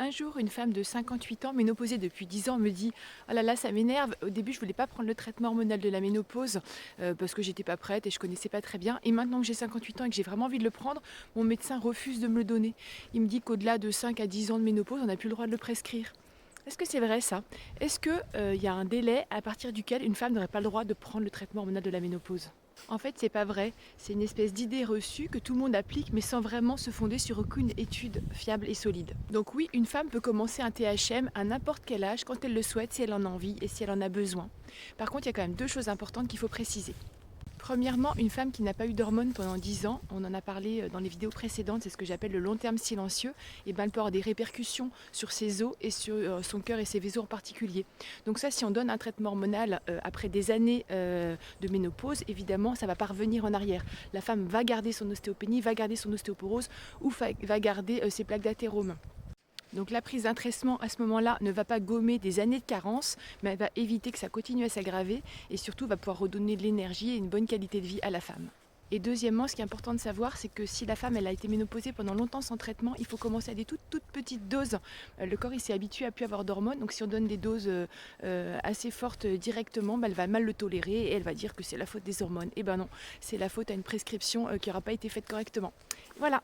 Un jour, une femme de 58 ans, ménopausée depuis 10 ans, me dit: «Oh là là, ça m'énerve. Au début, je voulais pas prendre le traitement hormonal de la ménopause parce que j'étais pas prête et je connaissais pas très bien. Et maintenant que j'ai 58 ans et que j'ai vraiment envie de le prendre, mon médecin refuse de me le donner. Il me dit qu'au-delà de 5 à 10 ans de ménopause, on n'a plus le droit de le prescrire.» Est-ce que c'est vrai ça? Est-ce qu'il y a un délai à partir duquel une femme n'aurait pas le droit de prendre le traitement hormonal de la ménopause? En fait, c'est pas vrai. C'est une espèce d'idée reçue que tout le monde applique, mais sans vraiment se fonder sur aucune étude fiable et solide. Donc oui, une femme peut commencer un THM à n'importe quel âge, quand elle le souhaite, si elle en a envie et si elle en a besoin. Par contre, il y a quand même deux choses importantes qu'il faut préciser. Premièrement, une femme qui n'a pas eu d'hormones pendant 10 ans, on en a parlé dans les vidéos précédentes, c'est ce que j'appelle le long terme silencieux, et ben elle peut avoir des répercussions sur ses os et sur son cœur et ses vaisseaux en particulier. Donc ça, si on donne un traitement hormonal après des années de ménopause, évidemment, ça va pas revenir en arrière. La femme va garder son ostéopénie, va garder son ostéoporose ou va garder ses plaques d'athérome. Donc la prise d'un traitement à ce moment-là ne va pas gommer des années de carence, mais elle va éviter que ça continue à s'aggraver et surtout va pouvoir redonner de l'énergie et une bonne qualité de vie à la femme. Et deuxièmement, ce qui est important de savoir, c'est que si la femme elle a été ménopausée pendant longtemps sans traitement, il faut commencer à des toutes petites doses. Le corps il s'est habitué à plus avoir d'hormones, donc si on donne des doses assez fortes directement, elle va mal le tolérer et elle va dire que c'est la faute des hormones. Et ben non, c'est la faute à une prescription qui n'aura pas été faite correctement. Voilà.